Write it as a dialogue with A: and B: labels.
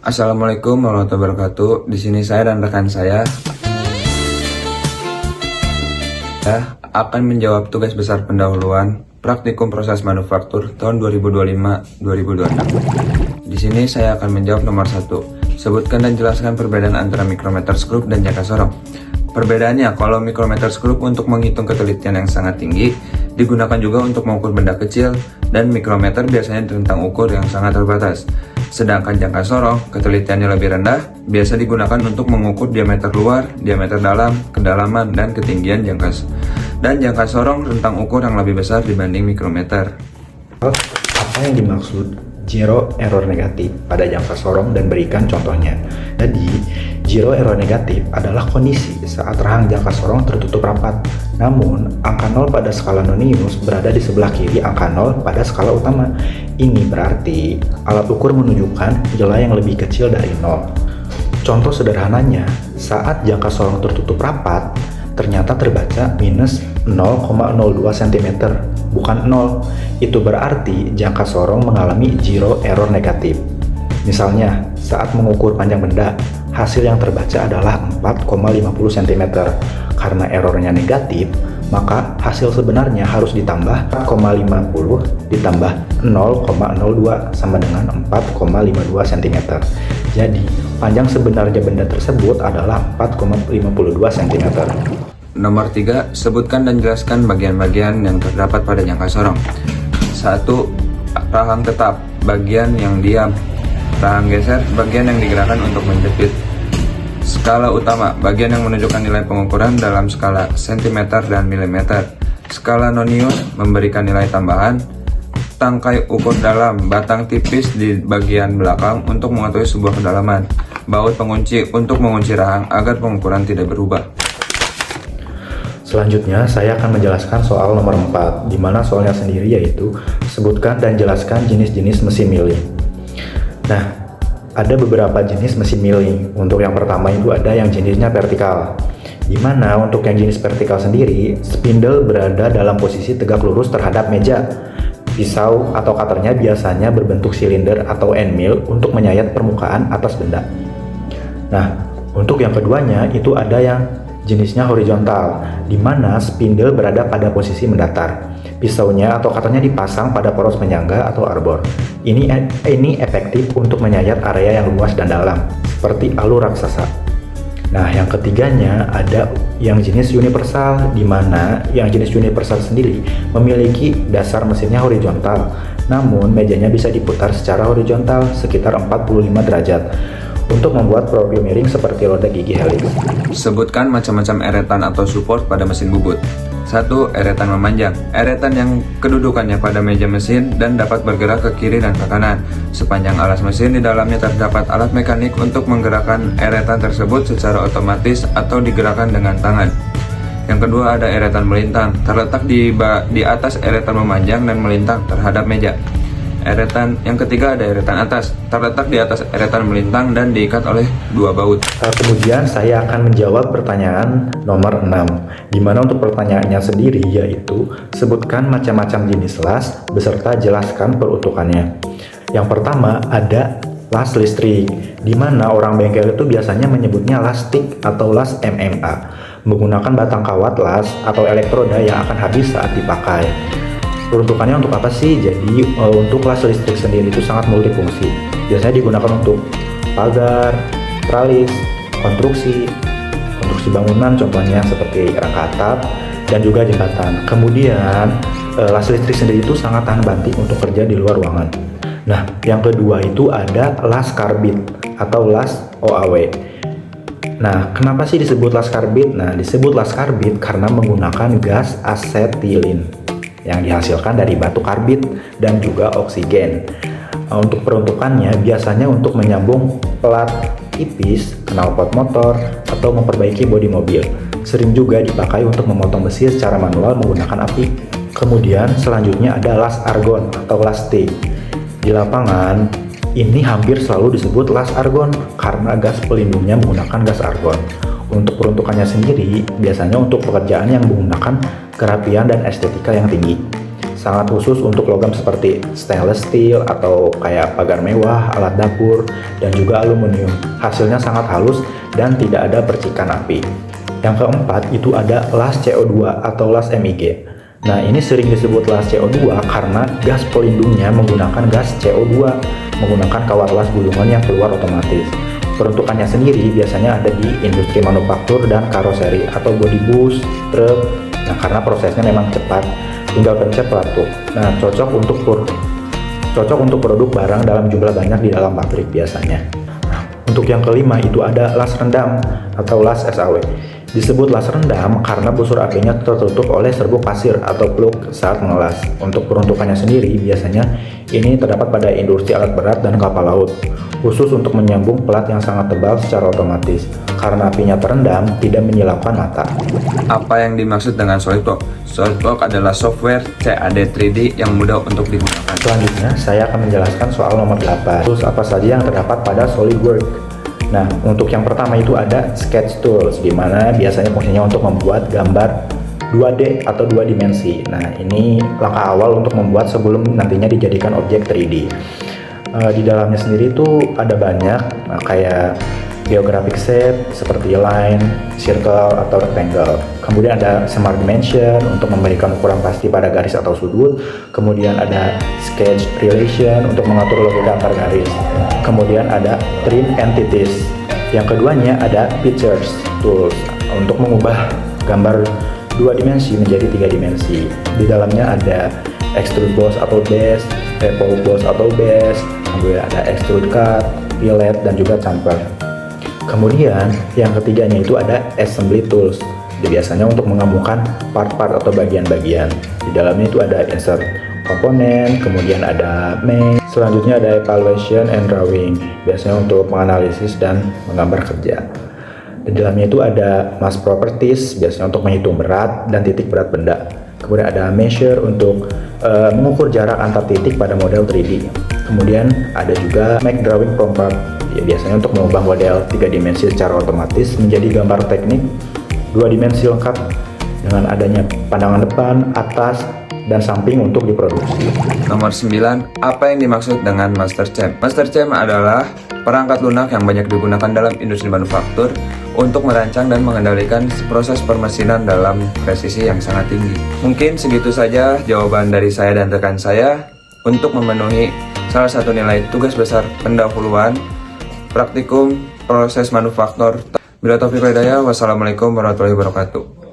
A: Assalamualaikum warahmatullahi wabarakatuh. Di sini saya dan rekan saya akan menjawab tugas besar pendahuluan praktikum proses manufaktur tahun 2025-2026. Di sini saya akan menjawab nomor 1. Sebutkan dan jelaskan perbedaan antara micrometer screw dan jangka sorong. Perbedaannya, kalau micrometer screw untuk menghitung ketelitian yang sangat tinggi, digunakan juga untuk mengukur benda kecil, dan mikrometer biasanya rentang ukur yang sangat terbatas. Sedangkan jangka sorong, ketelitiannya lebih rendah, biasa digunakan untuk mengukur diameter luar, diameter dalam, kedalaman, dan ketinggian jangka. Dan jangka sorong rentang ukur yang lebih besar dibanding mikrometer.
B: Apa yang dimaksud zero error negatif pada jangka sorong dan berikan contohnya. Jadi, zero error negatif adalah kondisi saat rahang jangka sorong tertutup rapat. Namun, angka 0 pada skala nonius berada di sebelah kiri angka 0 pada skala utama. Ini berarti alat ukur menunjukkan nilai yang lebih kecil dari 0. Contoh sederhananya, saat jangka sorong tertutup rapat, ternyata terbaca minus 0,02 cm, bukan 0. Itu berarti jangka sorong mengalami zero error negatif. Misalnya, saat mengukur panjang benda, hasil yang terbaca adalah 4,50 cm. Karena errornya negatif, maka hasil sebenarnya harus ditambah 4,50 ditambah 0,02 sama dengan 4,52 cm. Jadi, panjang sebenarnya benda tersebut adalah 4,52 cm.
A: Nomor 3. Sebutkan dan jelaskan bagian-bagian yang terdapat pada jangka sorong. 1. Rahang tetap, bagian yang diam. Rahang geser, bagian yang digerakkan untuk menjepit. Skala utama, bagian yang menunjukkan nilai pengukuran dalam skala cm dan mm. Skala nonius memberikan nilai tambahan. Tangkai ukur dalam, batang tipis di bagian belakang untuk mengetahui sebuah kedalaman. Baut pengunci untuk mengunci rahang agar pengukuran tidak berubah.
B: Selanjutnya, saya akan menjelaskan soal nomor 4, di mana soalnya sendiri yaitu sebutkan dan jelaskan jenis-jenis mesin milling. Nah, ada beberapa jenis mesin milling. Untuk yang pertama itu ada yang jenisnya vertikal, di mana untuk yang jenis vertikal sendiri, spindle berada dalam posisi tegak lurus terhadap meja. Pisau atau cutternya biasanya berbentuk silinder atau end mill untuk menyayat permukaan atas benda. Nah, untuk yang keduanya itu ada yang jenisnya horizontal, di mana spindle berada pada posisi mendatar. Pisaunya atau cutternya dipasang pada poros penyangga atau arbor. Ini efektif untuk menyayat area yang luas dan dalam, seperti alur raksasa. Nah, yang ketiganya ada yang jenis universal, di mana yang jenis universal sendiri memiliki dasar mesinnya horizontal, namun mejanya bisa diputar secara horizontal sekitar 45 derajat untuk membuat profil miring seperti roda gigi helix.
A: Sebutkan macam-macam eretan atau support pada mesin bubut. 1. Eretan memanjang. Eretan yang kedudukannya pada meja mesin dan dapat bergerak ke kiri dan ke kanan. Sepanjang alas mesin di dalamnya terdapat alat mekanik untuk menggerakkan eretan tersebut secara otomatis atau digerakkan dengan tangan. Yang kedua ada eretan melintang. Terletak di atas eretan memanjang dan melintang terhadap meja. Yang ketiga ada eretan atas, terletak di atas eretan melintang dan diikat oleh dua baut.
B: Kemudian saya akan menjawab pertanyaan nomor 6, di mana untuk pertanyaannya sendiri yaitu sebutkan macam-macam jenis las beserta jelaskan peruntukannya. Yang pertama ada las listrik, di mana orang bengkel itu biasanya menyebutnya las stick atau las MMA, menggunakan batang kawat las atau elektroda yang akan habis saat dipakai. Peruntukannya untuk apa sih? Jadi untuk las listrik sendiri itu sangat multifungsi. Biasanya digunakan untuk pagar, tralis, konstruksi bangunan, contohnya seperti rangka atap dan juga jembatan. Kemudian las listrik sendiri itu sangat tahan banting untuk kerja di luar ruangan. Nah, yang kedua itu ada las karbit atau las OAW. Nah, kenapa sih disebut las karbit? Nah, disebut las karbit karena menggunakan gas asetilin yang dihasilkan dari batu karbit dan juga oksigen. Untuk peruntukannya biasanya untuk menyambung pelat tipis, knalpot motor, atau memperbaiki bodi mobil. Sering juga dipakai untuk memotong besi secara manual menggunakan api. Kemudian selanjutnya ada las argon atau las stick. Di lapangan ini hampir selalu disebut las argon karena gas pelindungnya menggunakan gas argon. Untuk peruntukannya sendiri biasanya untuk pekerjaan yang menggunakan kerapian dan estetika yang tinggi. sangat khusus untuk logam seperti stainless steel atau kayak pagar mewah, alat dapur, dan juga aluminium. Hasilnya sangat halus dan tidak ada percikan api. Yang keempat itu ada las CO2 atau las MIG. Nah, ini sering disebut las CO2 karena gas pelindungnya menggunakan gas CO2, menggunakan kawat las gulungan yang keluar otomatis. Peruntukannya sendiri biasanya ada di industri manufaktur dan karoseri atau body bus, truk. Nah, karena prosesnya memang cepat, tinggal pencet pelatuk. Nah, cocok untuk produk barang dalam jumlah banyak di dalam pabrik biasanya. Nah, untuk yang kelima itu ada las rendam atau las SAW. Disebut las rendam karena busur apinya tertutup oleh serbuk pasir atau plug saat mengelas. Untuk peruntukannya sendiri biasanya ini terdapat pada industri alat berat dan kapal laut, khusus untuk menyambung pelat yang sangat tebal secara otomatis. Karena apinya terendam, tidak menyilaukan mata.
A: Apa yang dimaksud dengan SolidWorks? SolidWorks adalah software CAD 3D yang mudah untuk digunakan.
B: Selanjutnya, saya akan menjelaskan soal nomor 8. Tools apa saja yang terdapat pada SolidWorks? Nah, untuk yang pertama itu ada Sketch Tools, di mana biasanya fungsinya untuk membuat gambar 2D atau 2 dimensi. Nah, ini langkah awal untuk membuat sebelum nantinya dijadikan objek 3D. Di dalamnya sendiri itu ada banyak, kayak geographic shape seperti line, circle, atau rectangle. Kemudian ada Smart Dimension untuk memberikan ukuran pasti pada garis atau sudut. Kemudian ada Sketch Relation untuk mengatur logika antar garis. Kemudian ada Trim Entities. Yang keduanya ada Pictures Tools untuk mengubah gambar 2 dimensi menjadi 3 dimensi. Di dalamnya ada Extrude Boss atau Base, Repol Boss atau Base, kemudian ada Extrude Cut, Fillet, dan juga Chamfer. Kemudian yang ketiganya itu ada Assembly Tools, biasanya untuk menggabungkan part-part atau bagian-bagian. Di dalamnya itu ada Insert Komponen, kemudian ada Make, selanjutnya ada Evaluation and Drawing, biasanya untuk menganalisis dan menggambar kerja. Di dalamnya itu ada Mass Properties, biasanya untuk menghitung berat dan titik berat benda. Kemudian ada Measure untuk mengukur jarak antar titik pada model 3D. Kemudian ada juga Make Drawing from Part, ya, biasanya untuk mengubah model 3 dimensi secara otomatis menjadi gambar teknik 2 dimensi lengkap dengan adanya pandangan depan, atas, dan samping untuk diproduksi.
A: Nomor 9, apa yang dimaksud dengan MasterCam? MasterCam adalah perangkat lunak yang banyak digunakan dalam industri manufaktur untuk merancang dan mengendalikan proses permesinan dalam presisi yang sangat tinggi. Mungkin segitu saja jawaban dari saya dan rekan saya untuk memenuhi salah satu nilai tugas besar pendahuluan praktikum proses manufaktur. Bila taufiq wal hidayah, wassalamualaikum warahmatullahi wabarakatuh.